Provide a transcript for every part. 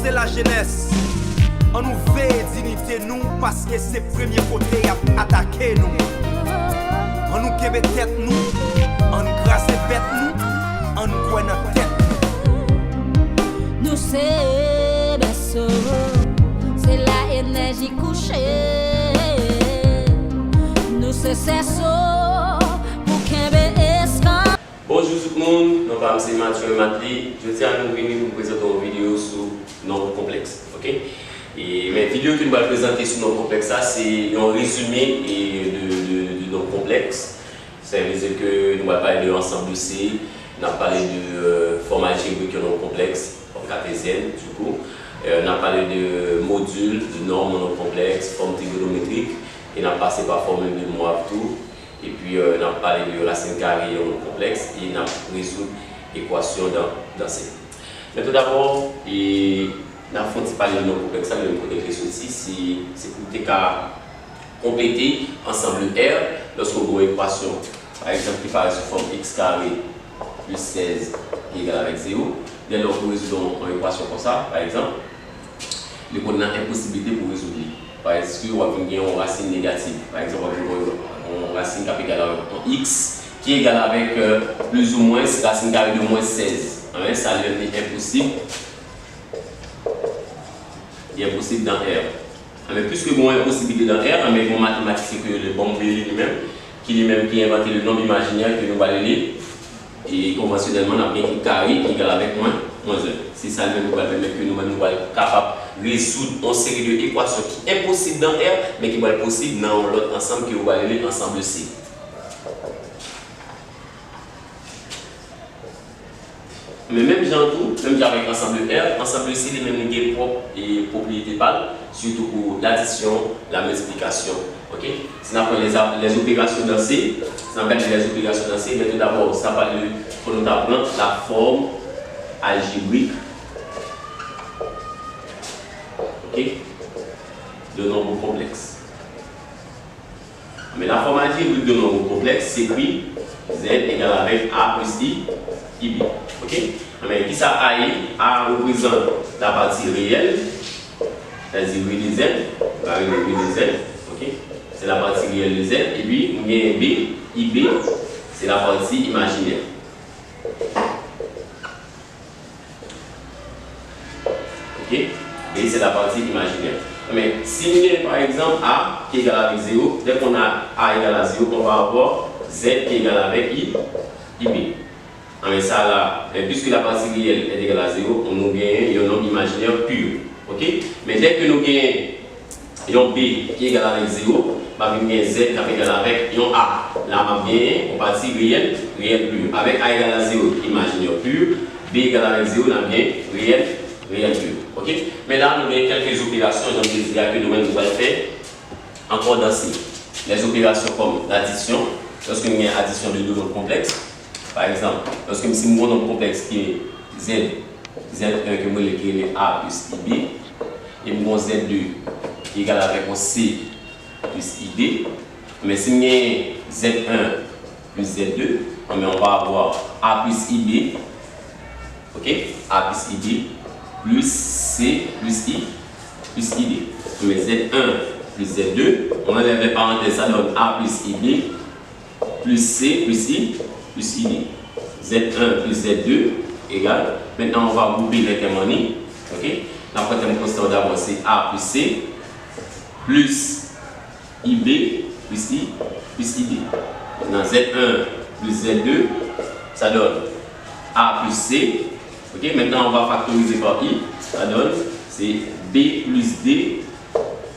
c'est la jeunesse. On nous veille dignité nous parce que c'est le premier côté à attaquer nous. On nous kebe tête nous, on nous grâce bête nous, on nous coin notre tête. Nous c'est berceau, c'est la énergie couchée. Nous c'est cerceau pour kebe escan. Bonjour tout le monde, nous sommes Mathieu et Matli. Je tiens à nous venir pour présenter une vidéo sur nombre complexe. Ok? Et mes vidéos que nous allons présenter sur nombre complexe, c'est un résumé de nombre complexe. C'est-à-dire que nous allons parler de l'ensemble de C, nous allons parler de format algébrique de nombre complexe, forme cartésienne du coup. On a parlé de modules, de normes non complexes, forme trigonométrique, et on a passé par formule de Moivre tout. Et puis on a parlé de racine carrée non complexe et on a résolu l'équation dans C. Mais tout d'abord, on a parlé de non complexe, le côté que c'est pour compléter ensemble R lorsqu'on voit une équation, par exemple, qui paraît sous forme x carré plus 16 qui est égal avec 0. Dès lors que nous résolvons une équation comme ça, par exemple, nous avons une impossibilité pour résoudre. Par exemple, on va avoir une racine négative. Par exemple, on va avoir une racine qui est égale à x qui est égal avec plus ou moins racine carrée de moins 16. Ça est impossible. Il est impossible dans R. Mais puisque vous avez une possibilité dans R, mais mon mathématicien que le bon lui-même, qui a inventé le nombre imaginaire que nous allons lire. Et conventionnellement, on a bien un carré qui est égal avec moins 1. C'est ça le nous va permettre que nous sommes capables de résoudre une série d'équations qui est impossible dans R, mais qui va être possible dans l'autre ensemble que vous allez lire ensemble C. Mais même avec ensemble R, ensemble C, les mêmes propriétés pâles, surtout pour l'addition, la multiplication. Ok? Si on apprend les opérations dans C, ça s'appelle les opérations dans C, mais tout d'abord, ça va nous apprendre la forme algébrique, ok, de nombre complexe. Mais la forme algébrique de nombre complexe s'écrit Z égale avec A plus I, IB. Ok? Mais qui ça A représente la partie réelle, c'est-à-dire V de Z, ok? C'est la partie réelle de Z, et puis il y a B, IB, c'est la partie imaginaire. Ok? B, c'est la partie imaginaire. Mais si nous avons par exemple A qui est égal avec 0, dès qu'on a A égal à 0, on va avoir Z qui est égal avec IB. Mais ça là, puisque la partie réelle est égale à 0, on nous gagne un nombre imaginaire pur. Ok? Mais dès que nous gagnons un B qui est égal avec 0, nous avons Z qui est égal avec un A. Là, on a une partie réelle pure. Avec A égal à 0, imaginaire pur. B égal avec 0, on a bien réel pur. Ok? Mais là, nous avons quelques opérations que nous allons faire encore dans C. Les opérations comme l'addition, lorsque nous avons une addition de deux nombres complexes. Par exemple, lorsque nous avons un nombre complexe qui est Z1 que nous écrivons A plus IB, et nous avons Z2 qui est égal avec C plus IB. Mais si nous avons Z1 plus Z2, on va avoir A plus IB, ok? A plus IB plus C plus I plus IB. Mais Z1 plus Z2, on enlève les parenthèses, ça donne A plus IB plus C plus I plus IB. Z1 plus Z2 égale. Maintenant, on va grouper les témoignages. Ok? La première constante d'abord, c'est A plus C plus IB plus I plus IB. Maintenant, Z1 plus Z2, ça donne A plus C. Ok? Maintenant, on va factoriser par I. Ça donne, c'est B plus D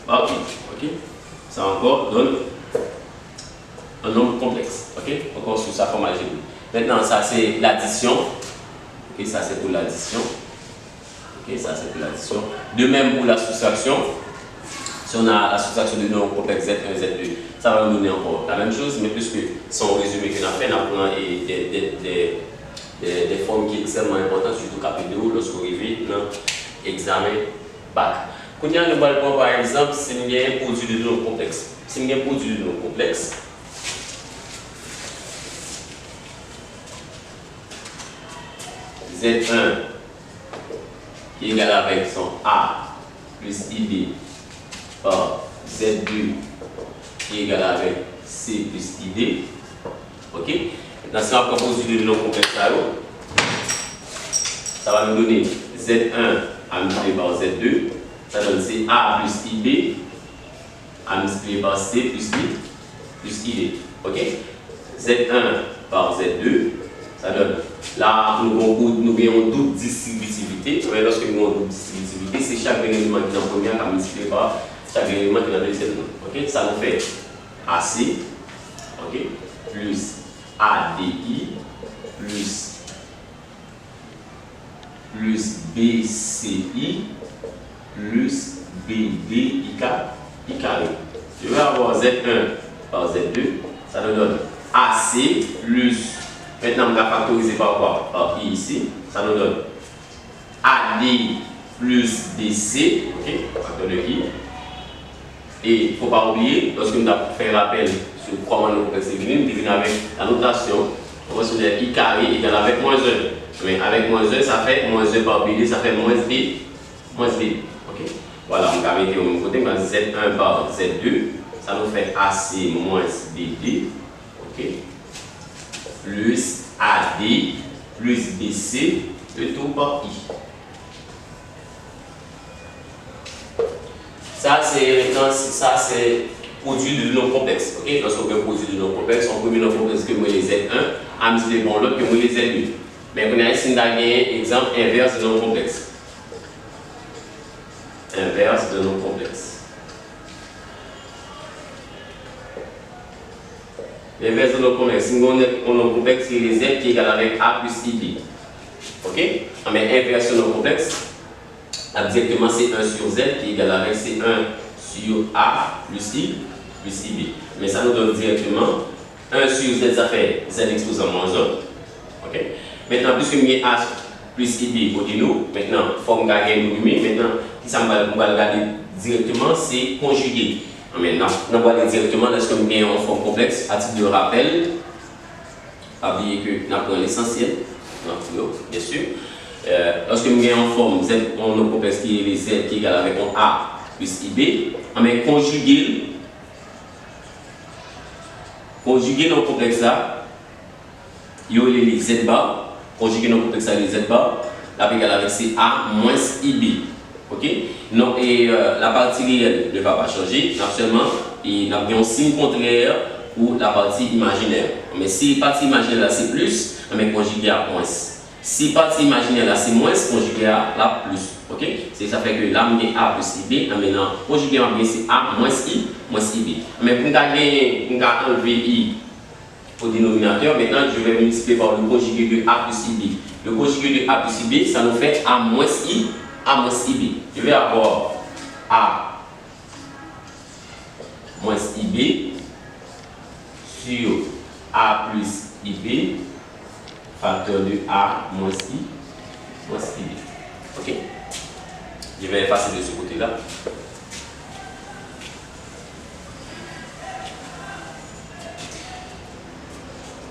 par I. Ok? Ça encore donne un nombre complexe. Ok? Encore sous sa forme algébrique. Maintenant, ça c'est l'addition. Ok, ça c'est pour l'addition. Ok, ça c'est pour l'addition. De même pour la soustraction. Si on a la soustraction de nombres complexes Z1, Z2, ça va nous donner encore la même chose, mais puisque son résumé qu'on a fait, on apprend des formes qui sont extrêmement importantes, surtout KP2, lorsqu'on arrive dans l'examen bac. Quand on a le prendre par exemple, si nous avons un produit de nombres complexes. Si nous avons un produit de nombres complexes, Z1 qui est égal avec son A plus IB par Z2 qui est égal avec C plus ID. Ok? Maintenant, si on va composer de nos complexes, ça va nous donner Z1 à multiplier par Z2, ça donne CA plus IB à multiplier par C plus ID. Ok? Z1 par Z2, ça donne, là nous avons double distributivité, mais lorsque nous avons double distributivité, c'est chaque élément qui est dans le premier qui est multiplié par chaque élément qui est dans le deuxième. Ok? Ça nous fait AC, ok? Plus ADI, plus BCI, plus BDI carré. Je vais avoir Z1 par Z2, ça nous donne AC plus, maintenant on va factoriser par quoi? Par I ici, ça nous donne AD plus DC, ok, facteur de I. Et il ne faut pas oublier, lorsque nous avons fait un rappel sur comment nous complexes nous devons avec la notation, on va se dire I carré égale avec moins 1. Mais avec moins 1, ça fait moins 1 par BD, ça fait moins B. Ok? Voilà, on va mettre au même côté, Z1 par Z2, ça nous fait AC moins BD. Ok? Plus AD plus BC, le tout par I. Ça, c'est produit de nom complexe. Okay? Lorsqu'on veut produit de nom complexe, on peut mettre nom complexe que moi les Z1, à multiplier par l'autre que moi les Z2. Mais on a ici un exemple inverse de nom complexe. Inverse de nom complexe. L'inverse de nom complexe, si on a un nom complexe, c'est les Z qui est égal avec A plus IB. Ok? Mais inverse de nom complexe, directement c'est 1 sur Z qui est égal avec C1 sur A plus I plus IB. Mais ça nous donne directement 1 sur Z, ça fait Z exposant moins 1. Ok? Maintenant, puisque nous avons A plus IB au nous, maintenant, il faut que nous gagnions maintenant, si ça va regarder directement, c'est conjugué. Maintenant, nous allons aller directement lorsque nous avons en forme complexe, à titre de rappel, pas oublier que nous apprenons l'essentiel, bien sûr. Lorsque nous avons en forme Z, on a un complexe qui est les Z qui est égal avec un A plus IB, mais conjuguer nos complexes là, il y a les Z bar, conjuguer nos complexes là, les Z bar, la égal avec CA moins IB. Ok? Non, et la partie réelle ne va pas changer, seulement il a un signe contraire pour la partie imaginaire. Mais si la partie imaginaire là c'est plus, mais conjugué à moins. Si la partie imaginaire là c'est moins, conjugué à la plus. Ok? Ça fait que là on A plus IB, maintenant conjugué à bien c'est A moins I moins IB. Mais pour enlever I au dénominateur, maintenant je vais multiplier par le conjugué de A plus IB. Le conjugué de A plus IB, ça nous fait A moins I. A moins IB. Je vais avoir A moins IB sur A plus IB, facteur de A moins I moins IB. Ok? Je vais effacer de ce côté-là.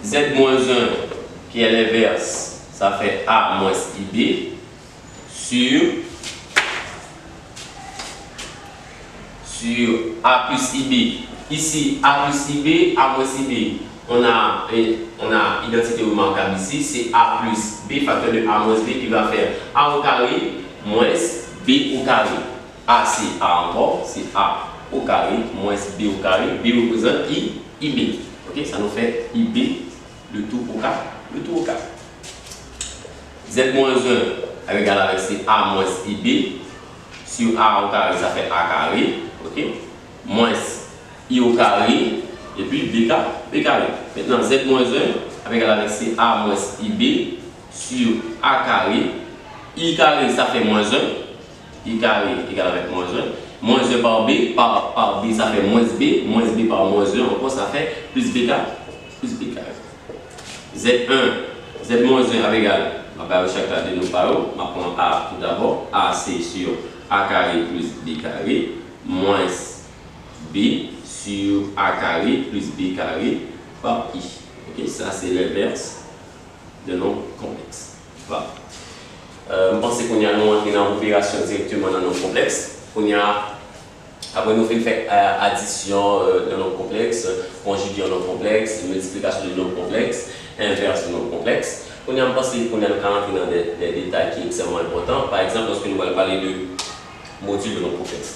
Z moins 1 qui est l'inverse, ça fait A moins IB sur A plus IB. Ici, A plus IB, A moins IB. On a identité remarquable ici, c'est A plus B, facteur de A moins B qui va faire A au carré moins B au carré. A c'est A encore, c'est A au carré moins B au carré. B représente IB. Ok, ça nous fait IB, le tout au carré. Z moins 1 avec c'est A moins IB. Sur A au carré, ça fait A carré. Ok? Moins I au carré. Et puis B carré. Maintenant, Z moins 1 avec c'est A moins IB sur A carré. I carré, ça fait moins 1. I carré égal avec moins 1. Moins 1 par B, par B, ça fait moins B. Moins B par moins 1, encore, ça fait plus B carré. Z moins 1 avec égal. On va chaque de nos paroles. On va prendre A tout d'abord. A, c'est sur A carré plus B carré. Moins B sur A carré plus B carré par I. Ok, ça c'est l'inverse de nom complexe. Voilà. je pense qu'on y a nous dans l'opération directement dans nos complexes. Après, nous faisons addition de nos complexes, conjuguer de nos complexes, multiplication de nos complexes, inverse de nos complexes. On y a pensé qu'on a rentrer dans des détails qui sont extrêmement importants. Par exemple, lorsque nous allons parler de modules de nos complexes.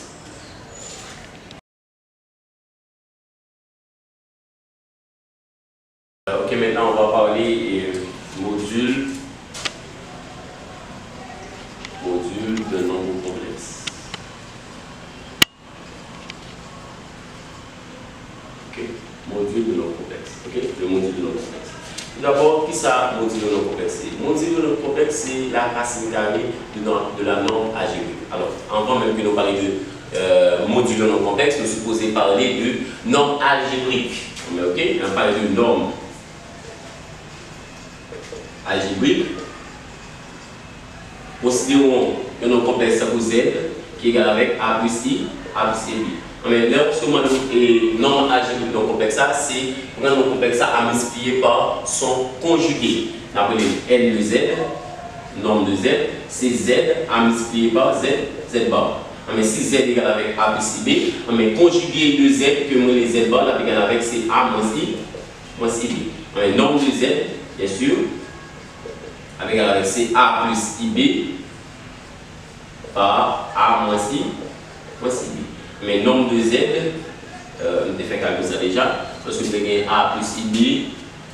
Ok, maintenant on va parler module de nombre complexe. Ok, module de nombre complexe. Ok, le module de nombre complexe. D'abord, qui ça, module de nombre complexe? Module de nombre complexe, c'est la racine carrée de la norme algébrique. Alors, avant même que nous parlions de module de nombre complexe, nous sommes supposés parler de norme algébrique. Ok, on parle de norme algébrique. Considérons que notre complexe pour Z qui est égal avec A plus I, A plus B. Mais lorsque nous norme algébrique de notre complexe, c'est pour notre complexe à multiplier par son conjugué. On appelle L de Z, norme de Z, c'est Z à multiplier par Z, Z bar. Mais si Z est égal avec A plus B, mais conjugué de Z que nous les Z bar, est égal avec c'est A moins I, moins IB. Mais norme de Z, bien sûr, avec c'est A plus IB par A moins I moins IB. Mais nombre de Z, on a fait calculer ça déjà, parce que vous avez A plus IB,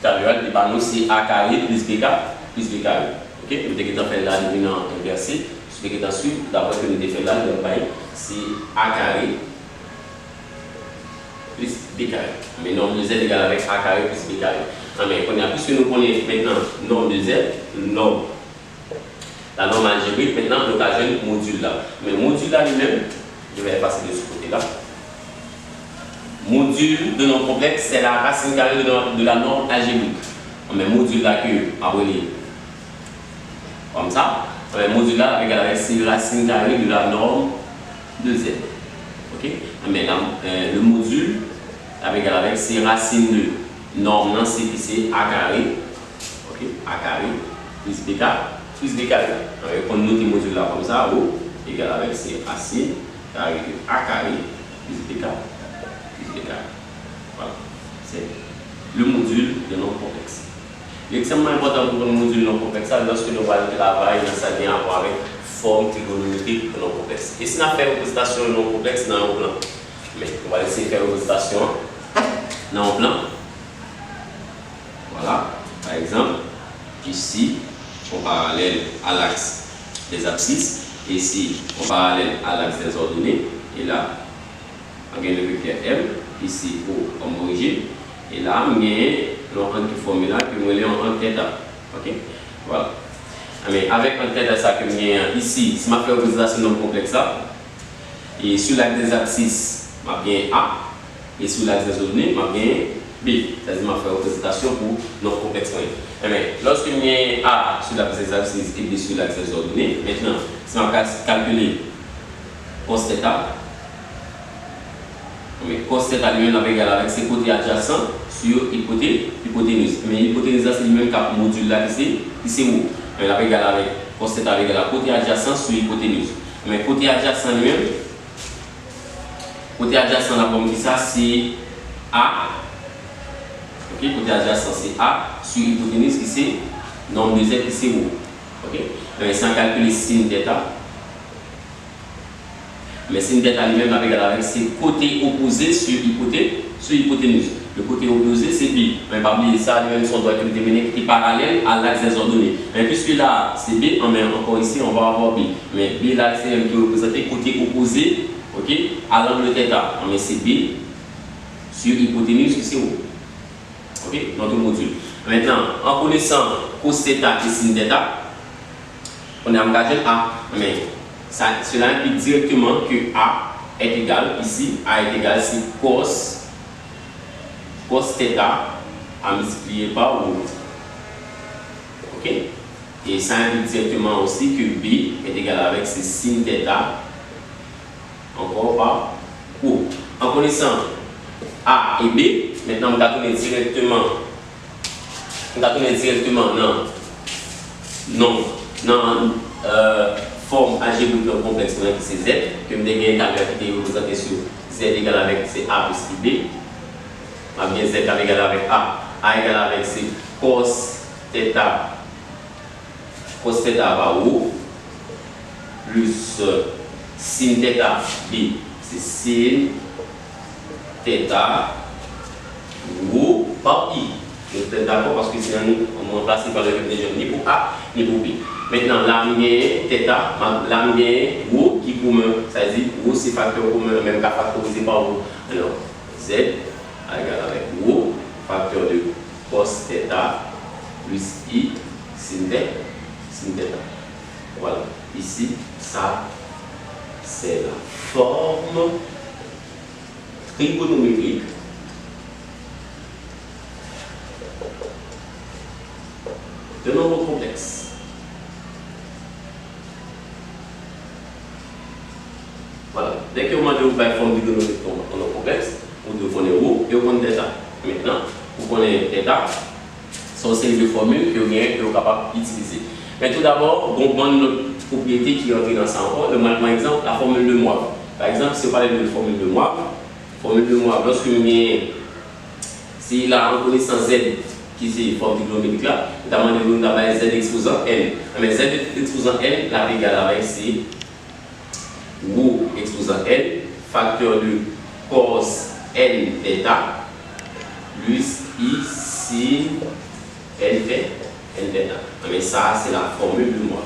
nous c'est A carré plus B carré. Ok, nous avons fait là, nous avons inversé, ce qui est ensuite, d'après ce que nous avons fait là, c'est A carré plus B carré. Mais nombre de Z est égal avec A carré plus B carré. Mais puisque nous connaissons maintenant nombre de Z, la norme algébrique, maintenant nous avons un module là. Mais le module là lui-même, je vais passer de ce côté-là. Module de nombre complexe, c'est la racine carrée de la norme algébrique. Mais module là que appelé comme ça, le module là c'est la racine carrée de la norme de Z. Ok? Mais le module avec c'est racine de norme, c'est A carré, ok, A carré plus B carré. On note le module là comme ça, O égal avec c'est racine carré de A carré plus B carré. Voilà, c'est le module de nombre complexe. L'extrêmement important pour le module de nombre complexe, lorsque nous allons travailler dans ça vient avoir avec forme trigonométrique de nombre complexe. Et si on a fait représentation de nombre complexe dans un plan, mais on va laisser faire représentation dans un plan. Voilà, par exemple, ici, en parallèle à l'axe des abscisses, ici, en parallèle à l'axe des ordonnées, et là, on a le vecteur M, ici, O comme origine, et là, on a l'antiformule que nous avons en θ. Ok? Voilà. Mais avec un θ, ça que nous ici, si je fais représentation non complexe, et sur l'axe des abscisses, je vais A, et sur l'axe des ordonnées, je vais B, c'est-à-dire que je fais représentation pour non complexe. Mais lorsque nous avons A sur l'axe des abscisses et B sur l'axe des ordonnées, maintenant, si je calculer cos θ, mais cos θ lui-même avec ses côtés adjacents sur hypoténuse. Mais l'hypoténuse c'est le même cap module là qui c'est où? Mais là égal avec cos θ avec la côté adjacent sur hypoténuse. Mais côté adjacent lui-même, côté adjacent là comme ça c'est A. Ok, côté adjacent c'est A sur hypoténuse qui c'est nombre de Z qui c'est où? Ok, mais sans calculer sin θ. Mais sin θ lui-même avec ses côtés opposés sur hypoténuse. Le côté opposé c'est B. Mais pas oublier ça, lui-même son doigt déterminé qui est parallèle à l'axe des ordonnées. Mais puisque là c'est B, encore ici on va avoir B. Mais B là c'est qui représente côté opposé, ok, à l'angle θ. Mais c'est B sur hypoténuse qui c'est où? Ok, notre module. Maintenant, en connaissant cos θ et sin θ, on a engagé A. Mais cela implique directement que A est égal, ici, A est égal, c'est cos θ à multiplier par O. Ok? Et ça implique directement aussi que B est égal avec c'est sin θ encore par O. En connaissant A et B, maintenant on va tourner directement forme algébrique complexe qui c'est Z, que je vais gagner qui est représenté sur Z égale avec A plus IB. On a bien Z égale avec A égale avec C cos θ par O, plus sin θ B, c'est sin θ O par I. Vous êtes d'accord parce que sinon on va remplacer par le verbe ni pour A ni pour B. Maintenant, l'âme θ, l'âme O qui est commun, ça veut dire O c'est facteur commun, même qu'à factoriser par O. Alors, Z égale avec O, facteur de cos θ plus I sin θ. Voilà, ici, ça c'est la forme trigonométrique de nombre complexe. Voilà, dès que vous avez une forme trigonométrique de nombre complexe, vous devez connaître O et vous connaissez θ. Maintenant, vous connaissez θ, c'est une série de formules que vous êtes capable d'utiliser. Mais tout d'abord, on prend notre propriété qui entre dans ça encore. Par exemple, la formule de moi. Par exemple, si on parle de formule de moi, lorsque vous avez, si la reconnaissance Z, qui est une forme trigonométrique là, notamment nous avons Z exposant N. Mais Z exposant N, la égale avec C, ou exposant N, facteur de cos N θ, plus I sin N θ. Mais ça, c'est la formule de moi.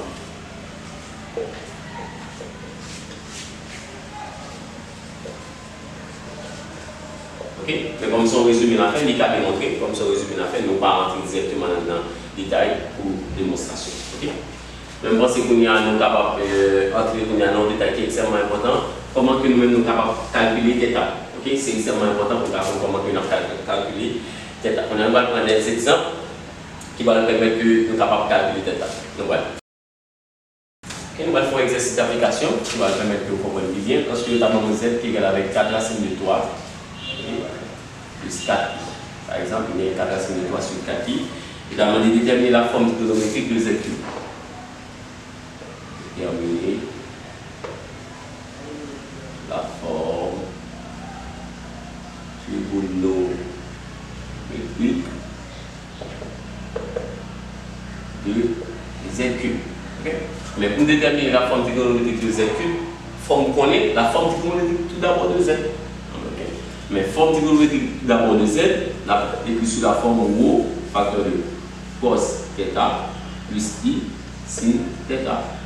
Ok? Mais comme ça, on résume la fin, il a démontré, comme ça, on résume la fin, nous ne pas rentrer directement dans le détail pour démonstration. Ok? Même si nous sommes capables d'entrer dans le détail qui est extrêmement important, comment que nous-mêmes sommes capables de calculer θ. Ok? C'est extrêmement important pour savoir comment nous calculer θ. On va prendre des exemples qui va nous permettre que nous sommes capables de calculer θ. Donc voilà. Okay, nous allons faire un exercice d'application qui va nous permettre de comprendre bien. Lorsque nous avons Z qui est égal avec 4 racines de 3 plus 4. Par exemple, il y a 4 racines de 3 sur 4. Il a demandé de déterminer la forme trigonométrique de Z cube. Déterminer la forme trigonométrique de Z cube. Okay? Mais pour déterminer la forme trigonométrique de Z cube, il faut connaître la forme trigonométrique tout d'abord de Z. Okay? Mais forme trigonométrique d'abord de Z, la écrit sous la forme ρ, facteur de cos θ plus I sin θ,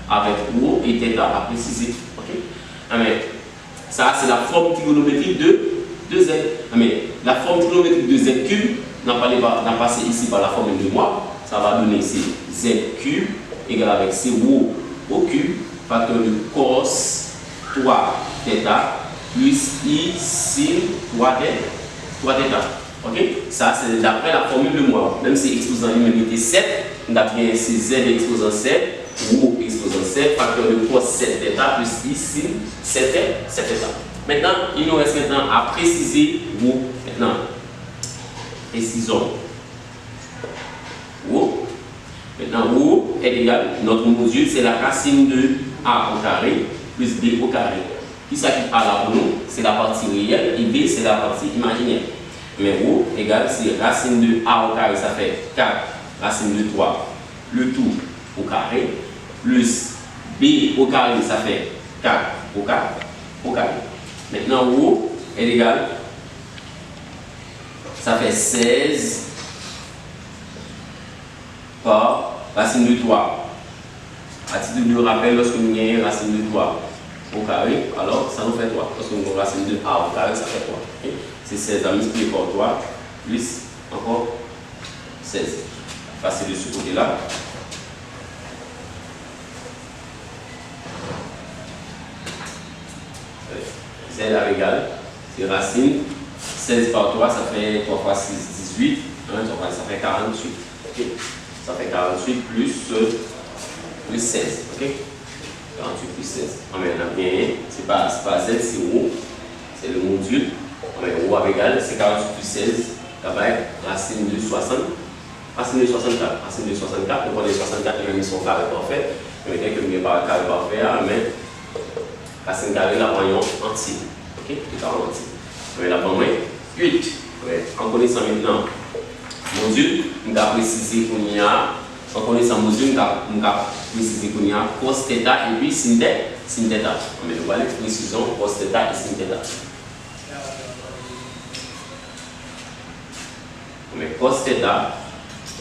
avec ρ et θ à préciser. Okay? Mais ça, c'est la forme trigonométrique de Z. Mais la forme trigonométrique de Z cube, n'a passé ici par la formule de moi, ça va donner ici Z cube égal avec C ρ au cube, facteur de cos 3 θ plus I sin 3 θ. Ok? Ça, c'est d'après la formule de moi. Même si exposant l'unité 7, on a bien ici Z exposant 7, ρ exposant 7, facteur de cos 7 θ plus I sin 7 θ. Maintenant, il nous reste maintenant à préciser ρ. Maintenant, précisons ρ. Maintenant, ρ est égal, notre module, c'est la racine de A au carré plus B au carré. Qui s'agit A là pour nous? C'est la partie réelle et B, c'est la partie imaginaire. Mais ρ égale, c'est racine de A au carré, ça fait 4 racine de 3, le tout au carré, plus B au carré, ça fait 4 au carré. Maintenant, ρ est égal, ça fait 16 par racine de 3. À titre de rappel, lorsque nous avons racine de 3 au carré, alors ça nous fait 3. Lorsque nous avons racine de A au carré, ça fait 3. Okay? C'est 16 à multiplier par 3, plus encore 16. Passer de ce côté-là. Z à égal, c'est racine. 16 par 3, ça fait 3 fois 6, 18. 1, 3 fois, ça fait 48. Okay? Ça fait 48 plus 16. Ok? 48 plus 16. On a bien, c'est pas Z, c'est ρ. C'est le module. On met ρ à égal, c'est 48 plus 16. Ça va être racine de 60. Racine de 64. Racine de 64, donc on est 64, les mêmes sont carrés parfaits. Mais dès que je pas carré parfait, mais racine carrée, la voyons entier. Ok? Tout à entier. Mais la voyons 8. En connaissant maintenant module, on va préciser qu'on y a. En connaissant module, on va préciser qu'on y a cos θ et puis sin θ. Mais on va les précisions cos θ et sin θ. Mais cos θ,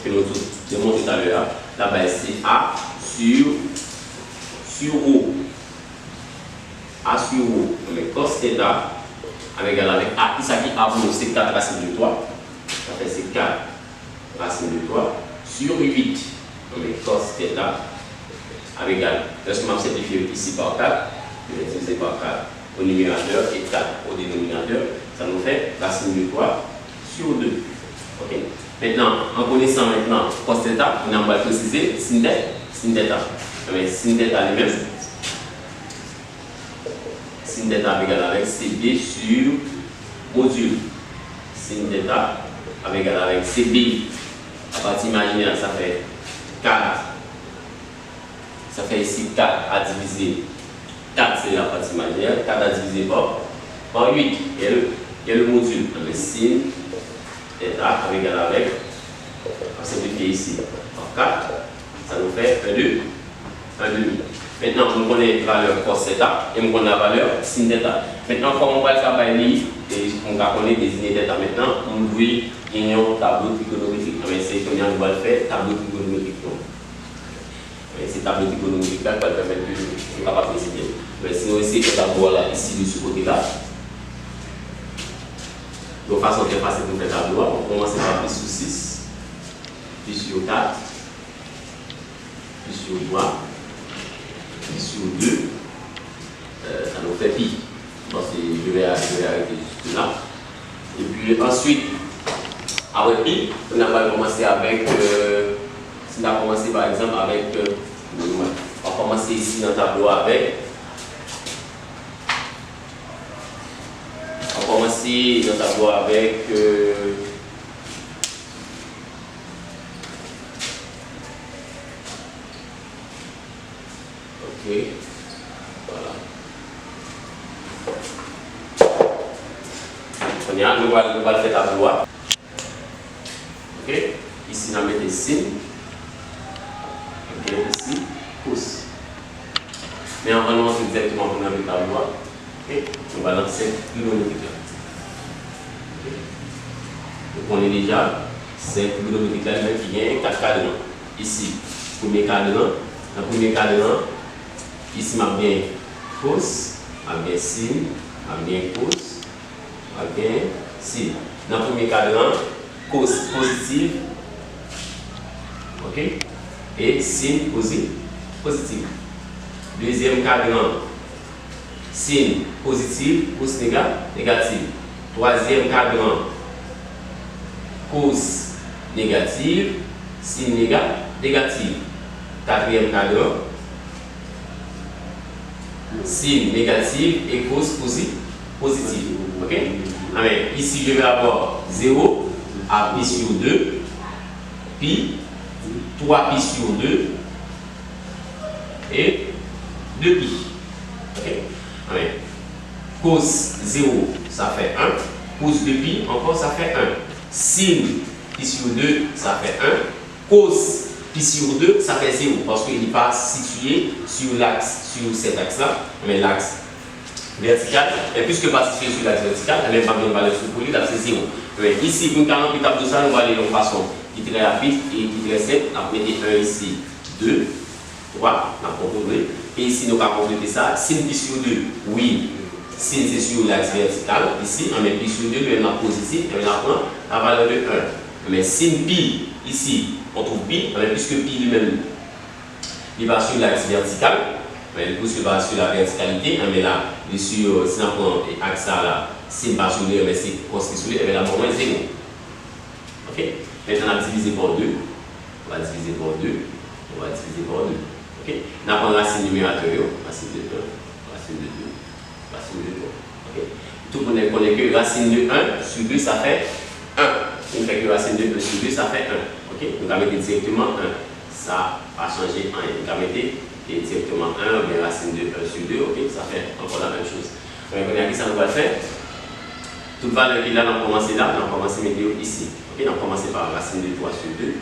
que nous avons démontré tout à l'heure, la base c'est A sur O. A sur O. Mais cos θ avec A, qui s'agit A pour nous, c'est 4 racines de 3. Ça fait c'est 4 racines de 3 sur 8. Mais cos θ avec égal. Lorsque je simplifie ici par 4, je vais diviser par 4 au numérateur et 4 au dénominateur. Ça nous fait racine de 3 sur 2. Ok. Maintenant, en connaissant maintenant cos θ, on va préciser sin θ. Mais sin θ lui-même, sin θ égal avec CB sur module. Sin θ égal avec CB. À partir imaginaire, ça fait 4. Ça fait ici 4 à diviser. 4 c'est la partie imaginaire. 4 à diviser par 8. Il y a le module. Donc, sin θ égal avec, on va simplifier ici par 4. Ça nous fait 1 demi. Maintenant, on connaît la valeur cos θ et on connaît la valeur sin θ. Maintenant, comme on va le travailler et on va connaître désigner θ, maintenant, on doit gagner un tableau trigonométrique. C'est qu'on va le faire tableau trigonométrique. C'est tableau trigonométrique là qui va permettre de ne pas préciser. Mais sinon, ici, le tableau là, ici, de ce côté-là. De façon très facile pour faire tableau, on commence par plus sur 6, plus sur 4, plus sur 3. Sur 2, ça nous fait pi. Donc, je vais arrêter juste là. Et puis ensuite, après pi, on va commencer avec, si on a commencé par exemple avec, on va commencer ici dans le tableau avec, on va commencer dans le tableau avec, voilà. On va le faire tableau. Ok. Ici, on va mettre sin. Ok. Ici, cos. Mais on va lancer directement pour le tableau. Ok. On va lancer trigonométrique. Donc, on est déjà 5 trigonométriques qui gagne 4 cadrans. Ici, premier cadran. Dans le premier cadran, ici, je bien cos, je bien sin, je bien cos, je bien sin. Dans le premier cadran, cos positif, ok, et sin positif. Deuxième cadran, sin positif, cos négatif. Troisième cadran, cos négative, sin négative. Quatrième cadran, sin négative et cos positive. Ok? Alors, ici, je vais avoir 0 à pi sur 2, pi, 3 pi sur 2 et 2 pi. Ok? Alors, cos 0, ça fait 1. Cos de pi, encore, ça fait 1. Sin pi sur 2, ça fait 1. Cos pi sur 2, ça fait 0 parce qu'il n'est pas situé sur l'axe, sur cet axe-là, mais l'axe vertical. Et puisque pas situé sur l'axe vertical, elle n'est pas bien valeur sur lui, là c'est 0. Mais ici, pour nous faire un de ça, nous allons aller de façon qui est très rapide et qui est très simple. On va mettre 1 ici, 2, 3, on va compléter. Et ici, nous allons compléter ça. Sin pi sur 2, oui, sin c'est sur l'axe vertical. Ici, on met pi sur 2, mais on a positif, et on apprend la valeur de 1. Mais sin pi, ici, on trouve pi, mais puisque pi lui-même, il va sur l'axe vertical, mais du coup, il va sur la verticalité, mais là, il est sur, si on prend l'axe là, sin pas sur lui, mais c'est construit sur lui, et là, pour moins 0. Ok? Maintenant, on va diviser par 2. On va diviser par 2. On va diviser par 2. Ok? On apprend la racine numérateur, racine de 1, racine de 2, racine de 3. Ok? Tout le monde connaît que racine de 1 sur 2, ça fait 1. On fait que racine de 1 sur 2, ça fait 1. Ok? Donc, on va mettre directement 1. Ça va changer 1. On va mettre et directement 1, ou bien racine de 1 sur 2, ok, ça fait encore la même chose. Donc, on a qui ça nous va faire. Toute valeur qui est là, on va commencer là, on va commencer à mettre ici. Ok, on va commencer par racine de 3 sur 2.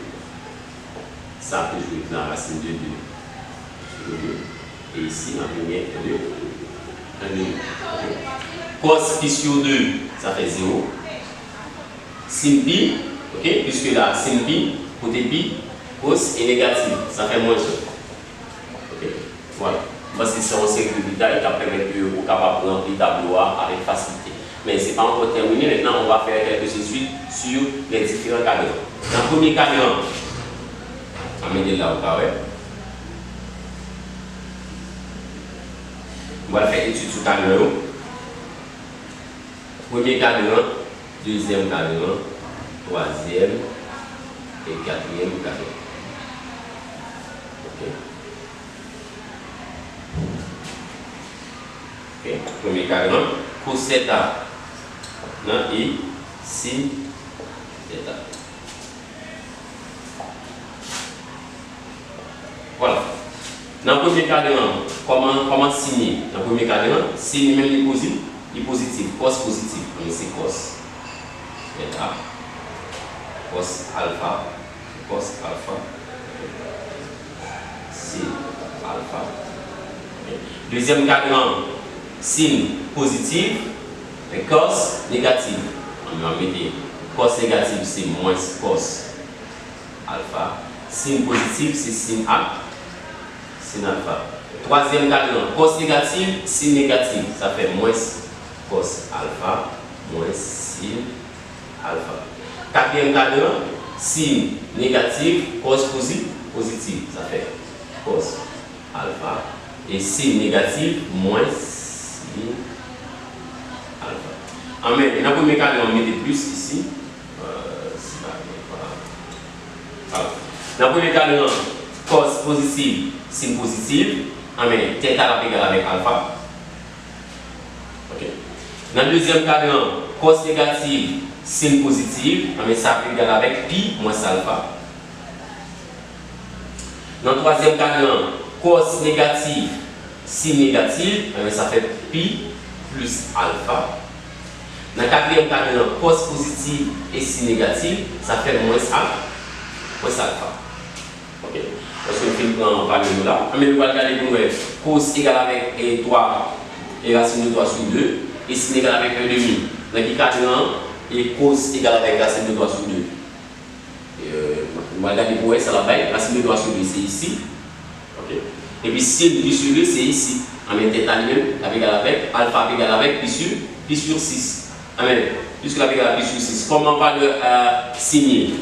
Ça peut jouer dans la racine de 2 sur 2. Et ici, on va venir 1 demi. Cos pi sur 2, ça fait 0. Sin pi, ok, puisque là, sin pi, côté pi, cos est négatif, ça fait moins 1. Ok, voilà. Parce que c'est un cycle de détail qui permet de vous capable de remplir le tableau avec facilité. Mais ce n'est pas encore terminé, maintenant on va faire quelques études sur les différents cadrans. Dans le premier cadran, on va mettre là au carré. On va faire étude sur le cadran. Premier cadran, deuxième cadran, troisième et quatrième cadran. Ok. Okay. Premier cadran, cos θ et sin θ. Voilà. Dans le premier cadran, comment signer? Dans le premier cadran, sin même est positif, cos positif. Donc c'est cos θ, cos alpha, sin alpha. Deuxième cadran, sin positif et cos négatif. On va mettre cos négatif, c'est moins cos alpha. Sin positif, c'est sin alpha. Troisième cadran, cos négatif, sin négatif. Ça fait moins cos alpha, moins sin alpha. Quatrième cadran, sin négatif, cos positif. Ça fait cos alpha. Et sin négatif, moins sin alpha. Amen. Dans le premier cadran, on met plus ici. Voilà. Dans le premier cadran, cos positif, sin positif. Amen. Θ est égal avec alpha. Ok. Dans le deuxième cadran, cos négatif, sin positif. Amen. Ça est égal avec pi moins alpha. Dans le troisième cadran, cos négatif, sin négatif, ça fait pi plus alpha. Dans le quatrième cadran, cos positif et sin négatif, ça fait moins alpha. Ok. Parce que le prend parmi nous là. Mais nous allons regarder pour nous cos égal avec 3 et racine de 3 sur 2 et sin égal avec 1 demi. Dans le cadran, et cos égal avec racine de 3 sur 2. Nous allons regarder pour nous, ça la baille, racine de 3 sur 2 c'est ici. Ok. Et puis sin pi sur 2 c'est ici. Amen. Θ lui-même égal avec alpha égal avec pi sur 6. Amen. Puisque la égal à pi sur 6. Comment on va le signer?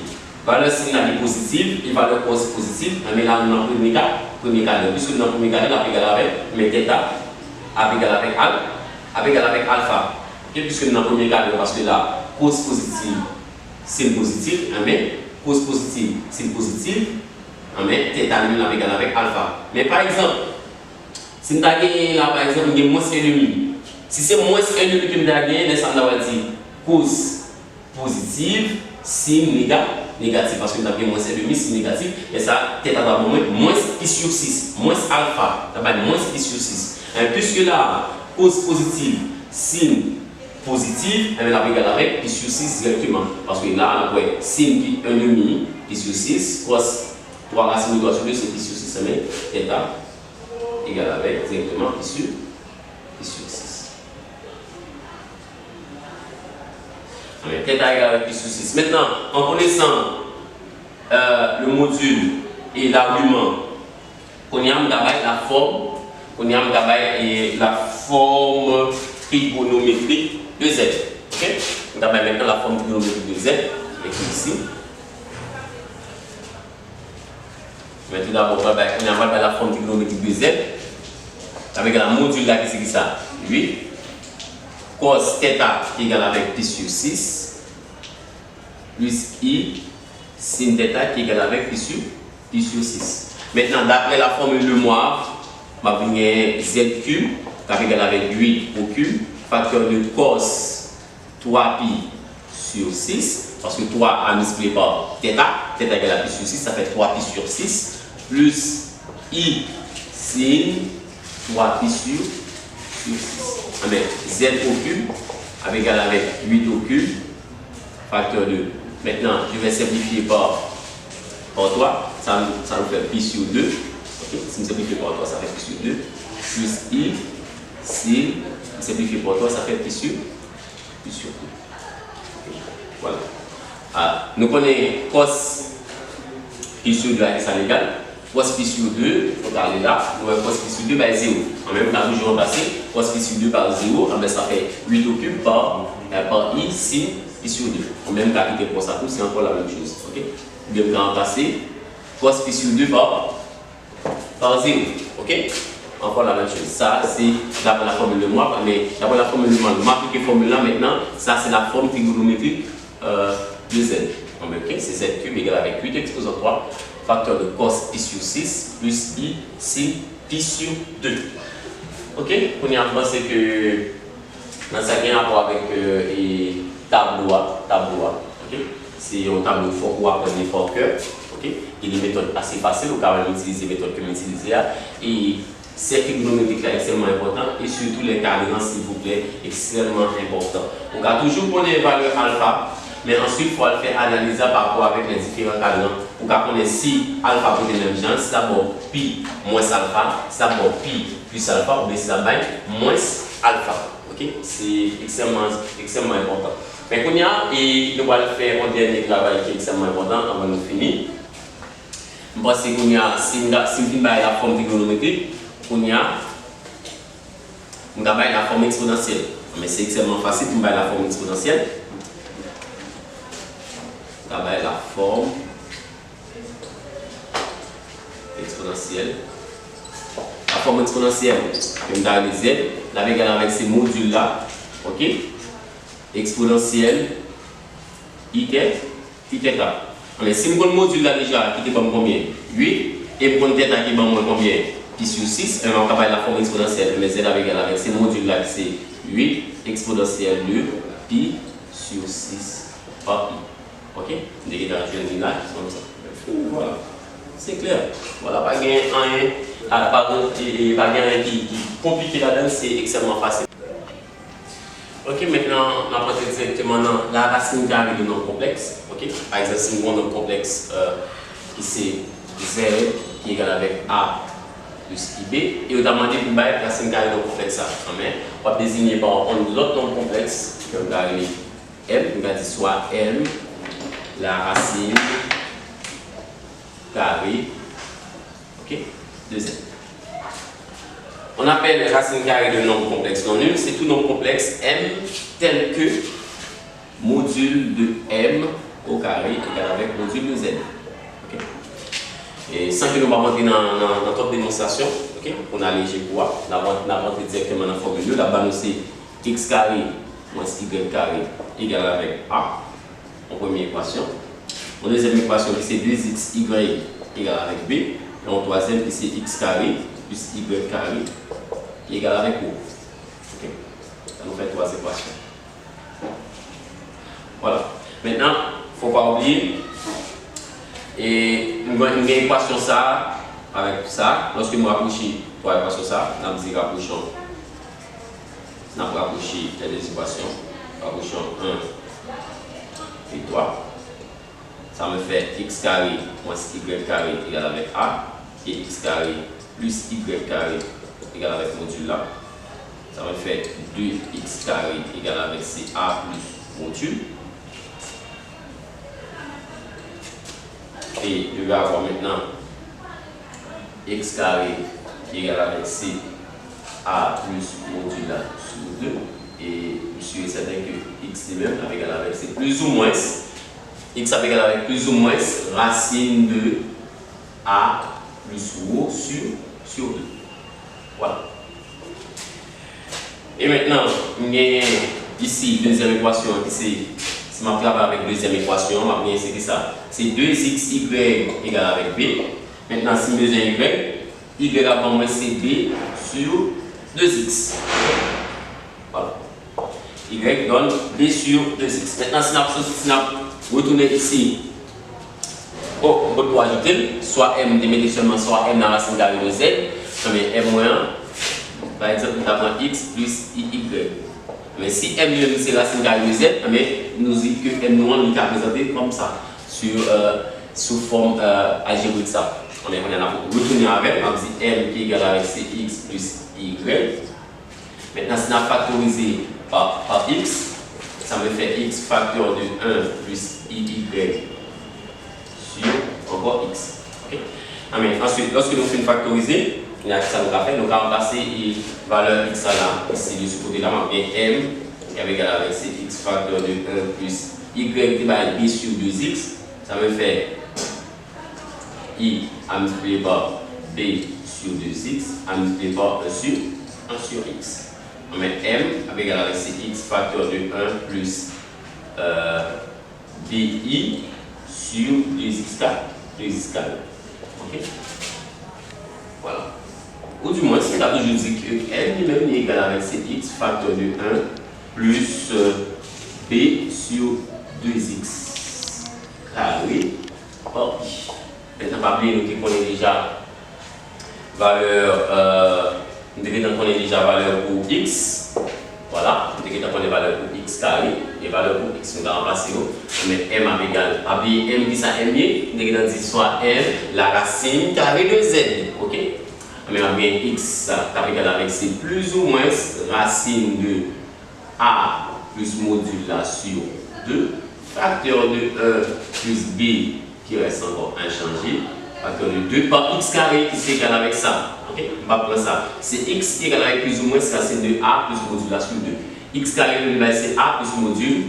Valeur signale est positive et valeur cos positive. Mais là, dans le premier cadre, puisque dans le premier cadre, la égal avec, mais θ égal avec alpha. Et puisque dans le premier cadre, parce que là, cos positive, sin positif, mais cos positive, sin positive, mais θ lui-même égal avec alpha. Mais par exemple, si nous avons là, par exemple, moins 1,5. Si c'est moins 1,5 que nous avons gagné, nous allons dire cos positive, sin négatif. Parce que nous avons moins 1,5, sin négatif. Et ça, θ va moins pi sur 6. Moins alpha, ça va moins pi sur 6. Puisque là, cos positive, sin positive, elle va égal avec pi sur 6 directement. Parce que là, on a sin pi 1,5, pi sur 6, cos 3 racines de 3 sur 2, c'est pi sur 6, mais θ égal avec directement pi sur 6. Θ égal avec pi sur 6. Maintenant, en connaissant le module et l'argument, on y a la forme trigonométrique de Z. Ok? On a maintenant la forme trigonométrique de Z, écrit ici. Mais tout d'abord, on a la forme trigonométrique de Z avec la module là qui c'est ça 8 cos θ qui est égal avec pi sur 6 plus i sin θ qui est égal avec pi sur 6. Maintenant, d'après la formule de Moivre, on va venir ZQ qui est égal avec 8 au cube, facteur de cos 3pi sur 6, parce que 3 a multiplié par θ égale à pi sur 6, ça fait 3pi sur 6, plus i sin 3 pi sur 6. Z au cube égal avec 8 au cube, facteur 2. Maintenant, je vais simplifier par 3, ça nous fait pi sur 2. Okay. Si je simplifie par 3, ça fait pi sur 2. Plus I, si je simplifie par 3, ça fait pi sur 2. Okay. Voilà. Nous connaissons cos pi sur 2 avec ça légal. Cos pi sur 2, on va aller là. Nous avons cos pi sur 2 par 0. En même temps, toujours remplacer cos pi sur 2 par 0, ça fait 8 au cube par I, sin pi sur 2. En même temps, quitter pour ça tout, c'est encore la même chose. Ok? Bien, on va remplacer cos pi sur 2 par 0. Ok? Encore la même chose. Ça, c'est d'après la formule de moi, mais d'après la formule de moi, je vais appliquer la formule là maintenant. Ça, c'est la forme trigonométrique de Z. Okay? C'est Z cube égal avec 8 exposant 3, facteur de cos pi sur 6 plus I sin pi sur 2. Ok? On y a pensé que ça a un rapport avec tableau. Ok? C'est un tableau fort ou après les forts cœurs. Ok? Il y a des méthodes assez faciles, on peut utiliser les méthodes que j'utilise. Et c'est trigonométrique là extrêmement important et surtout les cadences, s'il vous plaît, extrêmement important. On va toujours connaître la valeur alpha, mais ensuite il faut le faire analyser par rapport avec les différents cadences. On va connaître si alpha pour les mêmes gens, c'est d'abord pi moins alpha, c'est d'abord pi plus alpha, ou bien c'est d'abord moins alpha. Ok? C'est extrêmement important. Mais qu'on y a, et nous allons faire un dernier travail qui est extrêmement important avant de finir. Je pense qu'on y a, si on a la forme trigonométrique, on a la forme exponentielle. Mais c'est extrêmement facile pour la forme exponentielle. On a la forme exponentielle. La forme exponentielle, comme dans les Z, la égal avec ces modules là, ok? Exponentielle, θ. Mais si je prends le module là déjà, qui est comme combien? 8, et je prends θ qui est comme combien? Pi sur 6, on va la forme exponentielle, mais Z égal avec ces modules là, c'est 8 exponentielle de pi sur 6 par pi. Ok? Dès que dans le là, comme ça. Voilà. C'est clair. Voilà, pas rien qui est compliqué là-dedans, c'est extrêmement facile. Ok, maintenant, on va passer directement dans la racine carrée de nombre complexe. Ok, par exemple, si nous avons un nombre complexe qui c'est Z qui est égal avec A plus IB, et on a demandé pour la racine carrée de nombre complexe. On va désigner par l'autre nombre complexe, qui est carré M, on va dire soit M, la racine carrée, ok, de Z. On appelle les racines carrées de nombre complexe non nul, c'est tout nombre complexe M tel que module de M au carré égal avec module de Z. Okay. Et sans que nous ne rentrions dans notre démonstration, okay, on a léger quoi, on a rentré directement dans la formule 2, là-bas c'est x carré moins y carré égal avec A en première équation. En deuxième équation, c'est 2xy égal avec B. Et en troisième, c'est x carré plus y carré qui est égal avec O. Okay. Ça nous fait 3 équations. Voilà. Maintenant, il ne faut pas oublier, et nous avons une équation ça avec ça. Lorsque nous rapprochons 3 équations ça, nous avons rapprochons les deux équations. Rapprochons 1 et 3. Ça me fait x carré moins y carré égal avec A et x carré plus y carré égal avec module là. Ça me fait 2x carré égal avec A plus module. Et je vais avoir maintenant x carré égal avec A plus module là sur 2. Et je suis certain que x est même égal avec C plus ou moins. X égal avec plus ou moins racine de A plus O sur 2. Voilà. Et maintenant, il y a ici deuxième équation qui si je travaille avec deuxième équation, c'est ça. C'est 2xy égale avec B. Maintenant, si je besoin y va moins c'est B sur 2x. Voilà. Y donne B sur 2x. Maintenant, si on retourne ici, on peut ajouter soit M, de mettre seulement soit M dans la racine carrée de Z, Mais M-1, par exemple, nous avons X plus Y. Mais si M c'est racine carrée de Z, nous disons que M nous est présenté comme ça, sous forme algébrique. On a retourné avec, on dit M qui est égal avec Cx plus Y. Maintenant, si on a factorisé par X, ça me fait X facteur de 1 plus Y sur encore X. Okay? Ensuite, lorsque nous faisons factoriser, ça nous a fait, nous allons remplacer la valeur X là, ici de ce côté-là, on bien M qui est égal avec X facteur de 1 plus Y qui va B sur 2X, ça me fait I à multiplier par B sur 2X, à multiplier par 1 sur X. On met M égal avec X facteur de 1 plus BI sur 2X carré. Ok? Voilà. Ou du moins, c'est là que je dis que M lui-même est égal avec X facteur de 1 plus B sur 2X carré par I. Maintenant, pas oublier, nous connaissons déjà valeur, nous connaissons déjà valeur pour X. Voilà, nous connaissons valeur pour X carré et valeur pour X. Nous allons remplacer. On met M égal. Oublier M qui ça M, nous allons dire soit M la racine carrée de Z. Ok? Mais on bien X égal avec c'est plus ou moins racine de A plus module là sur 2, facteur de 1 plus B qui reste encore inchangé, facteur de 2 par X carré qui est égal avec ça. Ok? On va prendre ça. C'est X qui est égal avec plus ou moins racine de A plus module là sur 2. X carré c'est A plus module.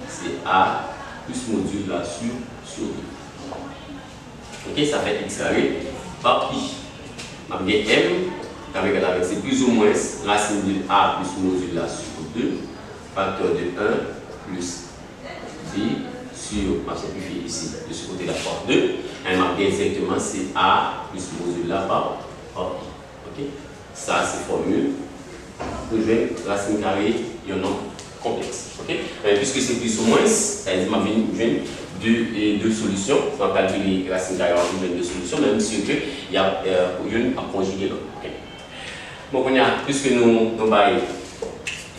C'est A plus module là sur 2. Ok? Ça fait X carré par I. On bien M, avec c'est plus ou moins racine de A plus module là sur 2, facteur de 1 plus B sur, on va simplifier ici, de ce côté là par 2, et on bien exactement c'est A plus module là par I. Ok? Ça c'est formule pour jouer racine carrée et un nombre complexe. Ok? Puisque c'est plus ou moins, ça veut dire que je deux solutions, on va calculer racine carrée en deux solutions, même si il y a une à conjuguer l'autre. Okay. Bon, puisque nous avons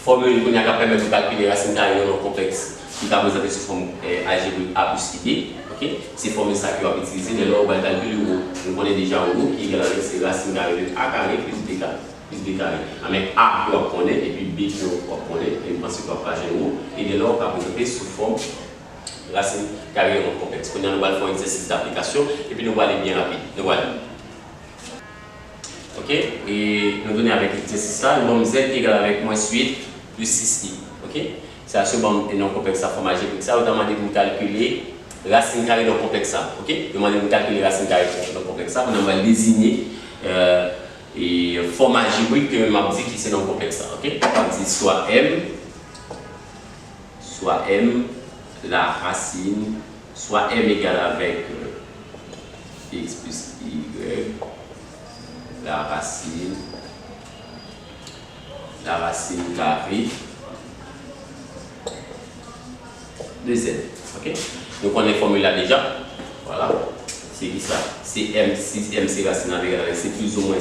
formule qui permet de calculer racine carrée non complexe, qui est présenté sous forme algébrique A plus I, okay. C'est formule ça qui va utiliser, dès lors on va calculer nous connaissons déjà O qui est égal avec racine carrée de A carré plus B carré. Avec A qui va prendre et puis B qui va prendre, et puis ensuite on va faire O, et dès lors on va présenter sous forme racine carrée non complexe. On va faire un exercice d'application et puis nous allons aller bien rapide. Nous allons. Ok? Et nous donnons avec l'exercice là, nous avons Z qui est égal avec moins 8 plus 6i. Ok? C'est à ce moment non complexe à forme algébrique. Ça, on va demander de calculer racine carrée non complexe. Ok? Demander de calculer racine carrée non complexe. On va désigner et forme algébrique que m'a dit qui c'est non complexe. Ok? On va dire soit M la racine, soit M égale avec X plus Y, la racine carrée de Z. Ok? Donc on a formule là déjà. Voilà. C'est qui ça? C'est M, si M c'est racine avec, c'est plus ou moins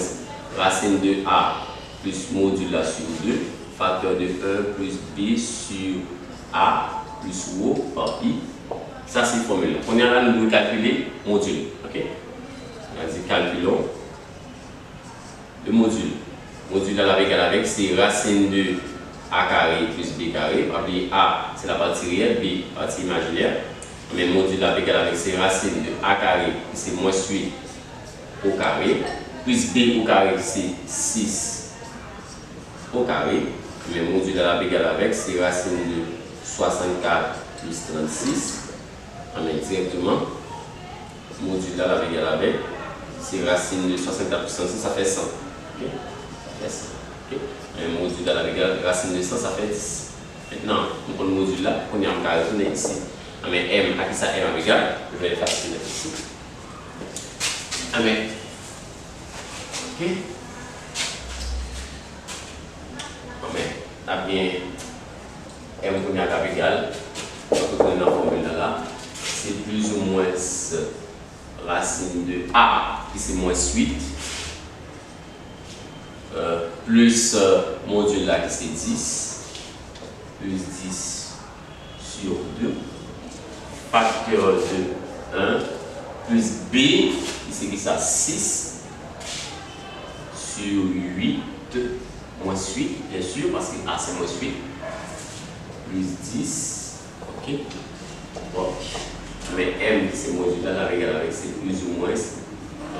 racine de A plus module là sur 2, facteur de 1 plus B sur A plus O par I. Ça c'est la formule. On est là, nous devons calculer module. Ok? On va dire calculons le module. Module avec c'est racine de A carré plus B carré. Oubliez A c'est la partie réelle, B partie imaginaire. Mais module avec c'est racine de A carré, c'est moins 8 au carré. Plus B au carré c'est 6 au carré. Mais module avec c'est racine de 64 plus 36. On met directement module avec c'est racine de 64 plus 36, ça fait 100. Okay? Ça fait 100. Okay? Un module avec racine de 100, ça fait 10. Maintenant, nous prenons le module là, on est en carré, on est ici. On met M, à qui ça M avec égal, je vais le faire ici. On met. Ok? On met. On a bien. M qu'on a avec égal, on va prendre la formule là, c'est plus ou moins racine de A qui c'est moins 8 plus module là qui c'est 10, plus 10 sur 2, facteur de 1, plus B, ici qui ça 6, sur 8, moins 8, bien sûr, parce que A c'est moins 8, plus 10, ok, bon. Mais M, c'est module là, la règle avec c'est plus ou moins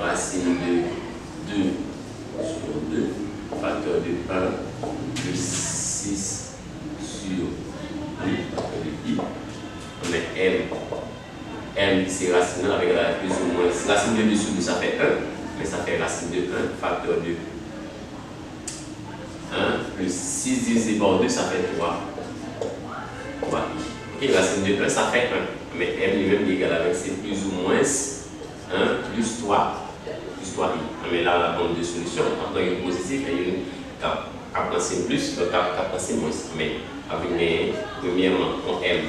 racine de 2 sur 2, facteur de 1, plus 6 sur 2, facteur de I. Mais M c'est racine là, avec la plus ou moins, racine de 2 sur 2, ça fait 1, mais ça fait racine de 1, facteur de 1, plus 6 divisé par 2, ça fait 3. Ok, racine de 1, ça fait 1. Mais M lui-même est égal avec c'est plus ou moins 1 plus 3 i. Mais là, la bonne de solution, quand il y a une positive, il y a une cap c'est plus, le cap c'est moins. Mais avec premièrement, on M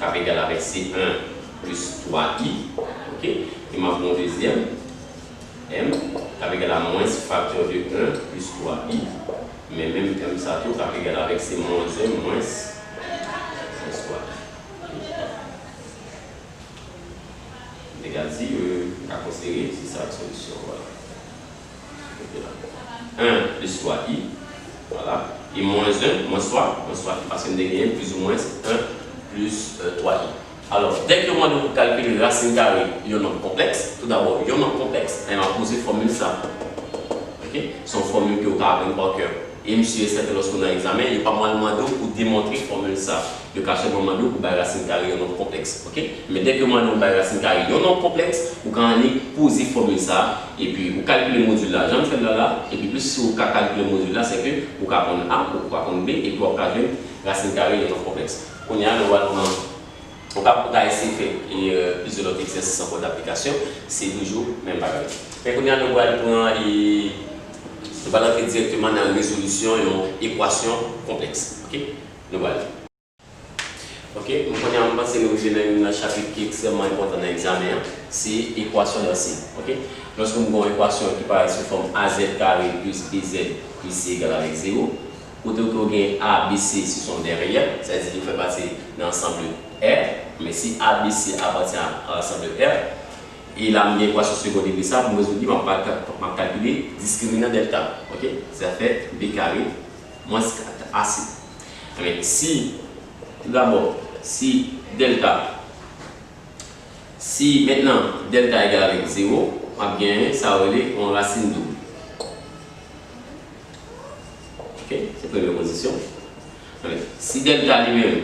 cap égal avec c'est 1 plus 3i. Ok, et ma mon deuxième, M cap égal à moins facteur de 1 plus 3i. Mais même M ça tout cap égal avec c'est moins 1 moins 3i. À considérer, c'est ça la solution. Voilà. 1 plus 3i, voilà. Et moins 1, moins 3, parce qu'on a plus ou moins 1 plus 3i. Alors, dès que moi nous calculons racine carrée, il y a un nombre complexe. Tout d'abord, il y a un nombre complexe. Elle m'a posé formule ça. Ok? Son formule que vous avez par cœur. Et monsieur, c'est lorsqu'on a examen, il n'y a pas mal de demandé pour démontrer formule ça. Le cas de demandé pour la racine carrée, un nombre complexe. Ok? Mais dès que moi nous la racine carrée, il y a un nombre complexe, vous pouvez poser formule ça, et puis vous calculez le module là, j'en fais là, et puis plus si vous calculez le module là, c'est que vous pouvez prendre A, vous pouvez prendre B, et puis vous pouvez prendre racine carrée, un nombre complexe. On y a on va essayer de faire plusieurs autres exercices en cours d'application, c'est toujours même pareil. Mais on y a le prendre et nous allons entrer directement dans la résolution et une équation complexe. Ok? Nous voilà. Ok? Nous allons passer dans un chapitre qui est extrêmement important dans l'examen, c'est l'équation d'ancienne. Ok? Lorsque nous avons une équation qui paraît sous forme AZ carré plus BZ plus C égale avec 0, autant que vous avez A, B, C qui sont derrière, c'est-à-dire qu'il fait partie de l'ensemble R, mais si A, B, C appartient à l'ensemble R, et la même équation secondaire de ça, pour résoudre, on va calculer discriminant delta. Ok? Ça fait B carré moins 4AC. Mais si, tout d'abord, si maintenant delta est égal avec 0, bien ça va aller en racine double. Ok? C'est la première position. Si delta lui-même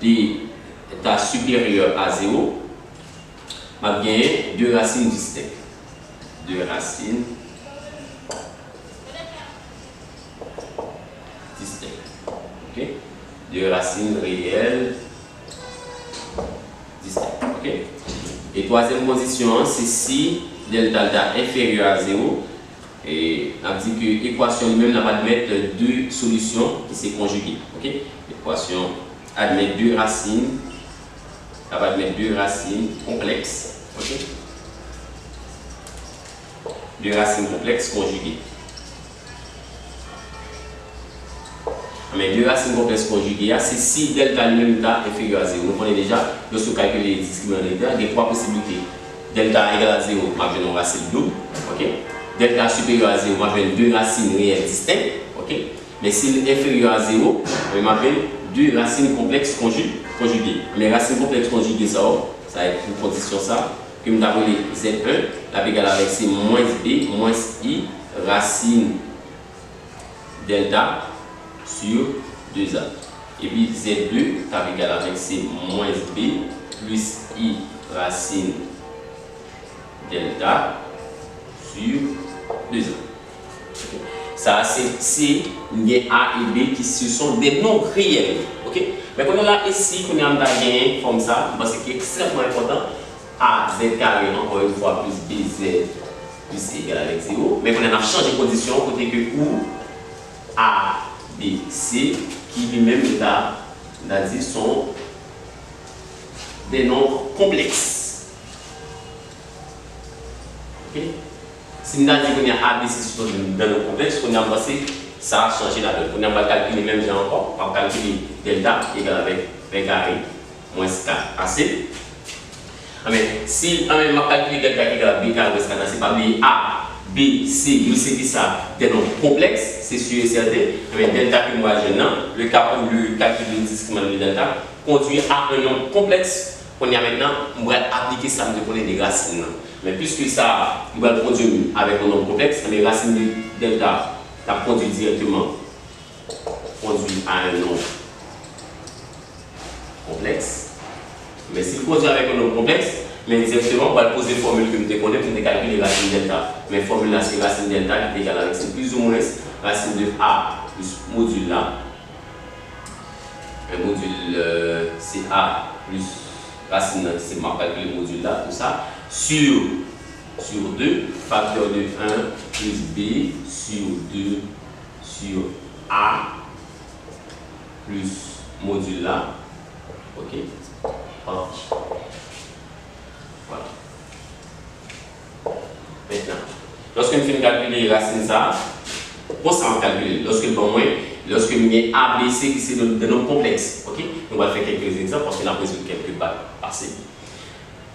est supérieur à 0, bien 2 racines distinctes. 2 racines distinctes. Ok? 2 racines réelles distinctes. Ok? Et troisième position, c'est si delta est inférieur à 0. Et on dit que l'équation lui-même n'a pas de mettre 2 solutions qui sont conjuguées. Ok? L'équation admet 2 racines. Ça va mettre 2 racines complexes. Ok? 2 racines complexes conjuguées. Mais 2 racines complexes conjuguées, c'est si delta lui-même est inférieur à 0. Nous connaissons déjà, lorsque nous calculons les discriminants delta, il y a 3 possibilités. Delta égal à 0, je vais une racine double. Ok? Delta supérieur à 0, je vais 2 racines réelles distinctes. Ok? Mais s'il est inférieur à 0, je vais 2 racines complexes conjuguées. Mais racines complexes conjuguées, ça va être une condition ça. Que nous avons les Z1, la égal avec c'est moins B, moins I, racine delta sur 2A. Et puis Z2, ça égal avec c'est moins B, plus I, racine delta sur 2A. Okay. Ça, c'est si il y a A et B qui sont des nombres réels. Okay? Mais quand on est là ici, on a un comme ça, parce que c'est extrêmement important. A, Z carré, encore une fois, plus BZ, plus C égale avec 0. Mais on a changé de condition, côté que où A, B, C, qui lui-même sont des nombres complexes. Okay? Si nous avons dit qu'on y a ABC sur dans le complexe, on a passé, ça a changé la donne. On a pas calculé même j'ai encore, on va calculer delta égal avec V carré moins K AC. Mais si on a calculé delta égal à B carré moins K AC, c'est pas B A, B, C, nous c'est qui ça, des nombres complexes, c'est sûr et certain. Mais delta que moi j'ai le calcul de discriminant de delta conduit à un nombre complexe. On y a maintenant, on va appliquer ça de connaître des racines. Mais puisque ça, il va le produire avec un nombre complexe, les racines de delta, ça produit directement à un nombre complexe. Mais s'il produit avec un nombre complexe, mais directement, on va poser une formule que nous connaissons pour calculer les racines delta. Mais la formule là, c'est racine delta qui est égale avec c'est plus ou moins racine de A plus module là. Un module c'est A plus racine, c'est ma calcul le module là, tout ça, sur 2, facteur de 1 plus B sur 2 sur A plus module là. Ok. Voilà. Maintenant, lorsque nous faisons calculer les racines, ça, on s'en calcule. Lorsque nous avons A, B, C qui sont de nombres complexes, ok? On va faire quelques exemples parce qu'on a résolu quelques bacs passés.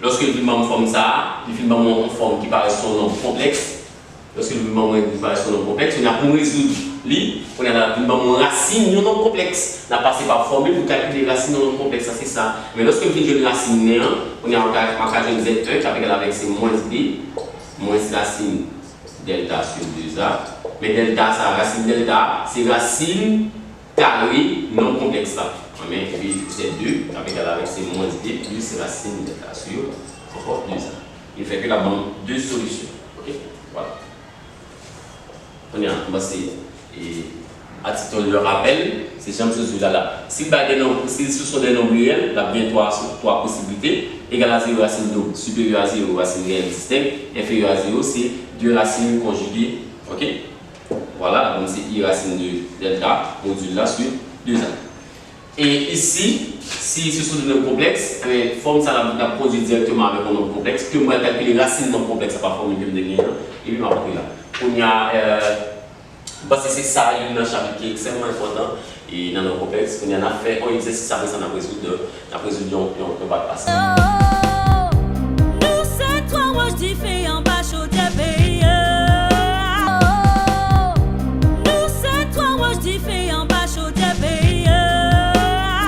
Lorsque le film en forme ça, le film en forme qui paraît son nombre complexe, lorsque le film qui paraît son nombre complexe, on a pour résoudre lui, on a la racine d'un nombre complexe. On a passé par formule pour calculer les racines d'un nombre complexe, ça c'est ça. Mais lorsque nous faisons une racine néant, on a en cas de Z1 qui est avec c'est moins B, moins racine delta sur 2A. Mais delta, ça racine delta, c'est racine carrée non complexe là. Mais puis c'est 2, avec c'est moins D plus racine delta sur encore 2A. Il fait que la bande deux solutions. Ok, voilà. On est passé et à titre de rappel, c'est comme ceci là. Si ce sont des nombres réels, il y a bien trois possibilités. Égal à 0 racine de supérieur à 0 racine réelle distincte, inférieur à 0 c'est 2 racines conjuguées. Ok? Voilà, donc c'est I racine de delta, module là sur 2A. Et ici, si ce sont des nombres complexes, forme ça la produit directement avec un nombre complexe, que moi calculer les racines non complexes à part formule que je et puis je vais là. On y a, parce que c'est ça, il y a un chapitre qui est extrêmement important et dans le complexe, on y a fait un exercice, ça va résoudre, on va passer.